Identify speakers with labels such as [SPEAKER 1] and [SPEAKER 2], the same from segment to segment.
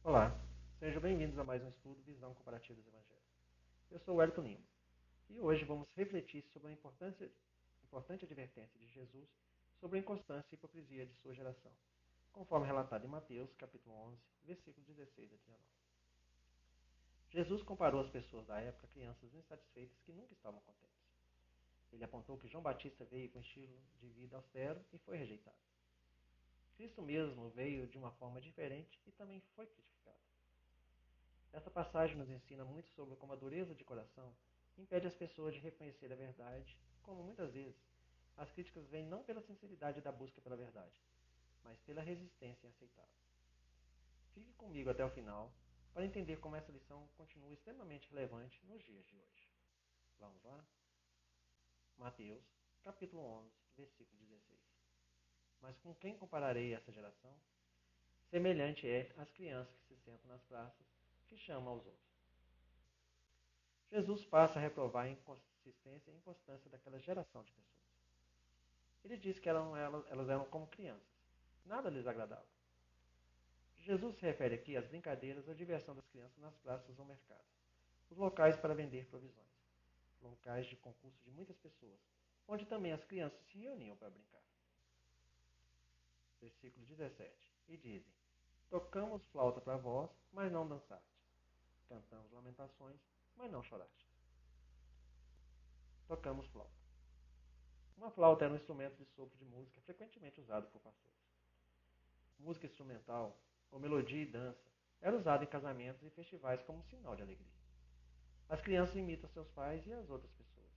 [SPEAKER 1] Olá, sejam bem-vindos a mais um estudo Visão Comparativa dos Evangelhos. Eu sou o Elton Lima e hoje vamos refletir sobre a importante advertência de Jesus sobre a inconstância e hipocrisia de sua geração, conforme relatado em Mateus, capítulo 11, versículos 16 a 19. Jesus comparou as pessoas da época a crianças insatisfeitas que nunca estavam contentes. Ele apontou que João Batista veio com estilo de vida austero e foi rejeitado. Cristo mesmo veio de uma forma diferente e também foi criticado. Essa passagem nos ensina muito sobre como a dureza de coração impede as pessoas de reconhecer a verdade, como muitas vezes as críticas vêm não pela sinceridade da busca pela verdade, mas pela resistência em aceitá-la. Fique comigo até o final para entender como essa lição continua extremamente relevante nos dias de hoje. Vamos lá? Mateus, capítulo 11, versículo 16. Mas com quem compararei essa geração? Semelhante é às crianças que se sentam nas praças, que chamam aos outros. Jesus passa a reprovar a inconsistência e inconstância daquela geração de pessoas. Ele diz que elas eram como crianças. Nada lhes agradava. Jesus se refere aqui às brincadeiras ou diversão das crianças nas praças ou mercados, os locais para vender provisões, locais de concurso de muitas pessoas, onde também as crianças se reuniam para brincar. Versículo 17. E dizem: Tocamos flauta para vós, mas não dançastes. Cantamos lamentações, mas não chorastes. Tocamos flauta. Uma flauta era um instrumento de sopro de música frequentemente usado por pastores. Música instrumental, ou melodia e dança, era usada em casamentos e festivais como um sinal de alegria. As crianças imitam seus pais e as outras pessoas,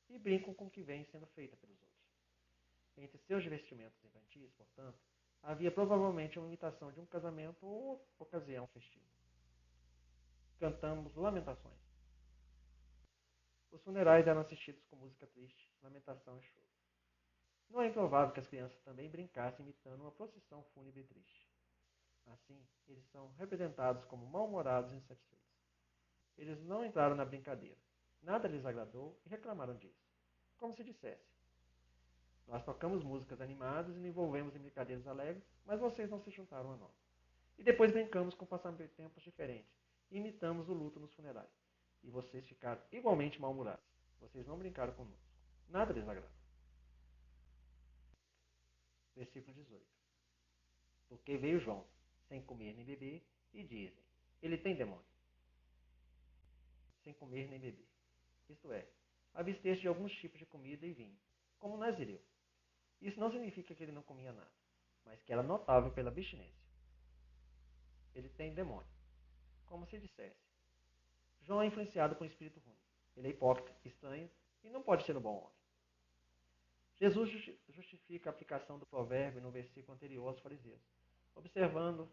[SPEAKER 1] e brincam com o que vem sendo feito pelos outros. Entre seus vestimentos infantis, portanto, havia provavelmente uma imitação de um casamento ou ocasião festiva. Cantamos lamentações. Os funerais eram assistidos com música triste, lamentação e choro. Não é improvável que as crianças também brincassem imitando uma procissão fúnebre triste. Assim, eles são representados como mal-humorados e insatisfeitos. Eles não entraram na brincadeira. Nada lhes agradou e reclamaram disso. Como se dissesse: Nós tocamos músicas animadas e nos envolvemos em brincadeiras alegres, mas vocês não se juntaram a nós. E depois brincamos com passatempos diferentes e imitamos o luto nos funerais. E vocês ficaram igualmente mal-humorados. Vocês não brincaram conosco. Nada lhes agrada. Versículo 18. Porque veio João, sem comer nem beber, e dizem: Ele tem demônio. Sem comer nem beber. Isto é, abster-se de alguns tipos de comida e vinho, como Nazireu. Isso não significa que ele não comia nada, mas que era notável pela abstinência. Ele tem demônio, como se dissesse: João é influenciado por um espírito ruim. Ele é hipócrita, estranho e não pode ser um bom homem. Jesus justifica a aplicação do provérbio no versículo anterior aos fariseus, observando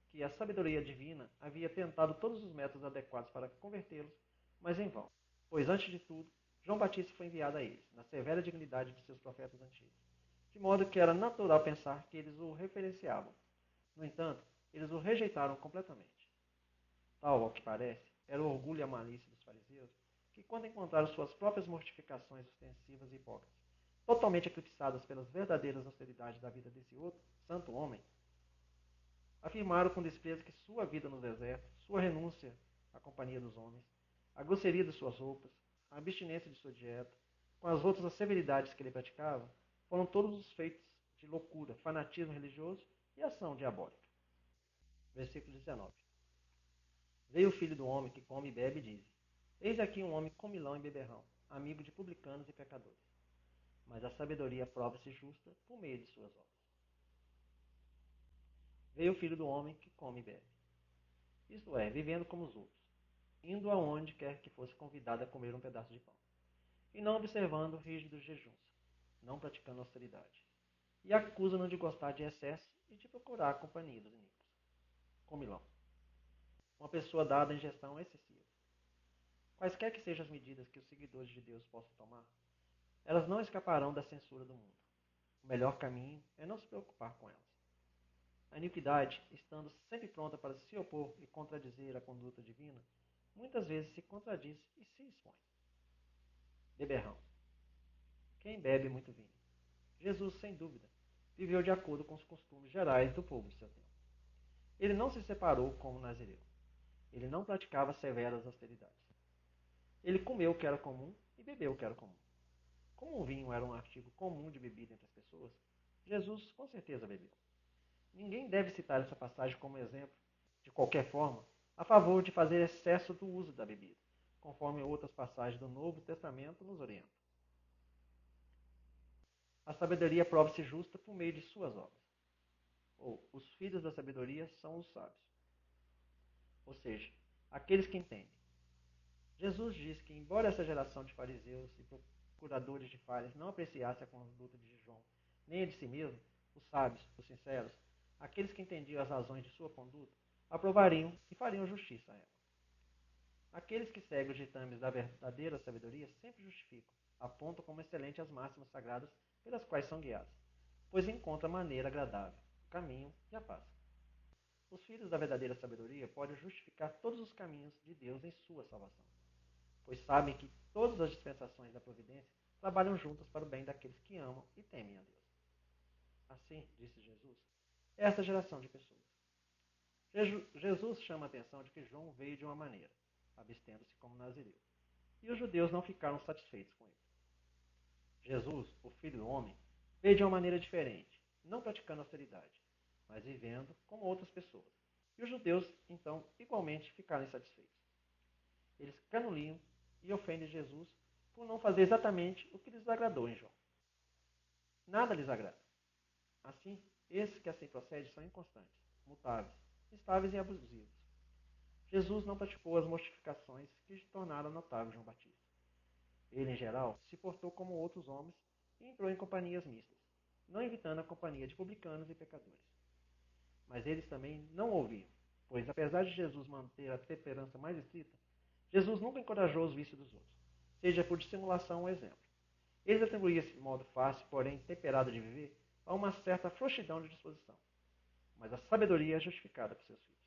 [SPEAKER 1] que a sabedoria divina havia tentado todos os métodos adequados para convertê-los, mas em vão, pois antes de tudo, João Batista foi enviado a eles, na severa dignidade de seus profetas antigos, de modo que era natural pensar que eles o referenciavam. No entanto, eles o rejeitaram completamente. Tal, ao que parece, era o orgulho e a malícia dos fariseus, que quando encontraram suas próprias mortificações ostensivas e hipócritas, totalmente eclipsadas pelas verdadeiras austeridades da vida desse outro, santo homem, afirmaram com desprezo que sua vida no deserto, sua renúncia à companhia dos homens, a grosseria de suas roupas, a abstinência de sua dieta, com as outras severidades que ele praticava, foram todos os feitos de loucura, fanatismo religioso e ação diabólica. Versículo 19. Veio o filho do homem que come e bebe e diz: Eis aqui um homem comilão e beberrão, amigo de publicanos e pecadores. Mas a sabedoria prova-se justa por meio de suas obras. Veio o filho do homem que come e bebe. Isto é, vivendo como os outros, indo aonde quer que fosse convidado a comer um pedaço de pão, e não observando rígidos jejuns, não praticando austeridade. E acusa-no de gostar de excesso e de procurar a companhia dos ímpios. Comilão. Uma pessoa dada à ingestão excessiva. Quaisquer que sejam as medidas que os seguidores de Deus possam tomar, elas não escaparão da censura do mundo. O melhor caminho é não se preocupar com elas. A iniquidade, estando sempre pronta para se opor e contradizer a conduta divina, muitas vezes se contradiz e se expõe. Beberrão. Quem bebe muito vinho? Jesus, sem dúvida, viveu de acordo com os costumes gerais do povo de seu tempo. Ele não se separou como Nazireu. Ele não praticava severas austeridades. Ele comeu o que era comum e bebeu o que era comum. Como o vinho era um artigo comum de bebida entre as pessoas, Jesus com certeza bebeu. Ninguém deve citar essa passagem como exemplo, de qualquer forma, a favor de fazer excesso do uso da bebida, conforme outras passagens do Novo Testamento nos orientam. A sabedoria prova-se justa por meio de suas obras. Ou, os filhos da sabedoria são os sábios. Ou seja, aqueles que entendem. Jesus diz que, embora essa geração de fariseus e procuradores de falhas não apreciasse a conduta de João, nem a de si mesmo, os sábios, os sinceros, aqueles que entendiam as razões de sua conduta, aprovariam e fariam justiça a ela. Aqueles que seguem os ditames da verdadeira sabedoria sempre justificam, apontam como excelente as máximas sagradas pelas quais são guiados, pois encontram a maneira agradável, o caminho e a paz. Os filhos da verdadeira sabedoria podem justificar todos os caminhos de Deus em sua salvação, pois sabem que todas as dispensações da providência trabalham juntas para o bem daqueles que amam e temem a Deus. Assim, disse Jesus, é essa geração de pessoas. Jesus chama a atenção de que João veio de uma maneira, abstendo-se como Nazireu, e os judeus não ficaram satisfeitos com ele. Jesus, o Filho do Homem, veio de uma maneira diferente, não praticando austeridade, mas vivendo como outras pessoas. E os judeus, então, igualmente ficaram insatisfeitos. Eles canuliam e ofendem Jesus por não fazer exatamente o que lhes agradou em João. Nada lhes agrada. Assim, esses que assim procedem são inconstantes, mutáveis, instáveis e abusivos. Jesus não praticou as mortificações que tornaram notável João Batista. Ele, em geral, se portou como outros homens e entrou em companhias mistas, não evitando a companhia de publicanos e pecadores. Mas eles também não ouviam, pois, apesar de Jesus manter a temperança mais estrita, Jesus nunca encorajou os vícios dos outros, seja por dissimulação ou exemplo. Eles atribuíam esse modo fácil, porém temperado de viver, a uma certa frouxidão de disposição. Mas a sabedoria é justificada por seus filhos.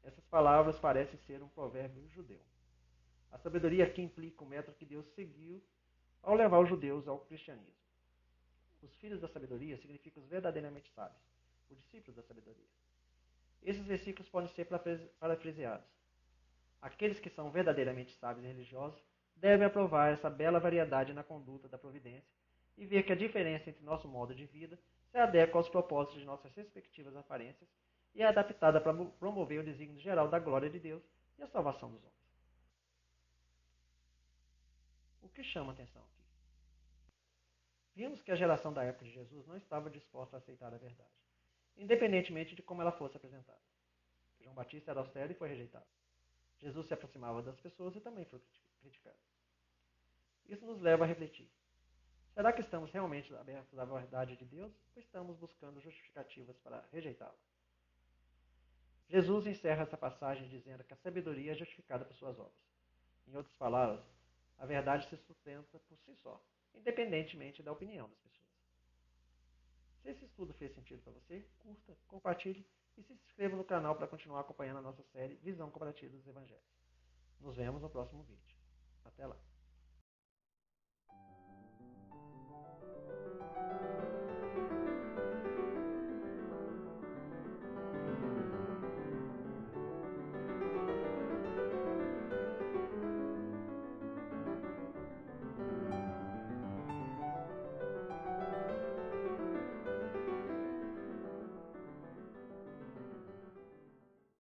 [SPEAKER 1] Essas palavras parecem ser um provérbio judeu. A sabedoria aqui implica o método que Deus seguiu ao levar os judeus ao cristianismo. Os filhos da sabedoria significam os verdadeiramente sábios, os discípulos da sabedoria. Esses versículos podem ser parafraseados. Aqueles que são verdadeiramente sábios e religiosos devem aprovar essa bela variedade na conduta da providência e ver que a diferença entre nosso modo de vida se adequa aos propósitos de nossas respectivas aparências e é adaptada para promover o desígnio geral da glória de Deus e a salvação dos homens. O que chama atenção aqui? Vimos que a geração da época de Jesus não estava disposta a aceitar a verdade, independentemente de como ela fosse apresentada. João Batista era austero e foi rejeitado. Jesus se aproximava das pessoas e também foi criticado. Isso nos leva a refletir. Será que estamos realmente abertos à verdade de Deus ou estamos buscando justificativas para rejeitá-la? Jesus encerra essa passagem dizendo que a sabedoria é justificada por suas obras. Em outras palavras, a verdade se sustenta por si só, independentemente da opinião das pessoas. Se esse estudo fez sentido para você, curta, compartilhe e se inscreva no canal para continuar acompanhando a nossa série Visão Comparativa dos Evangelhos. Nos vemos no próximo vídeo. Até lá!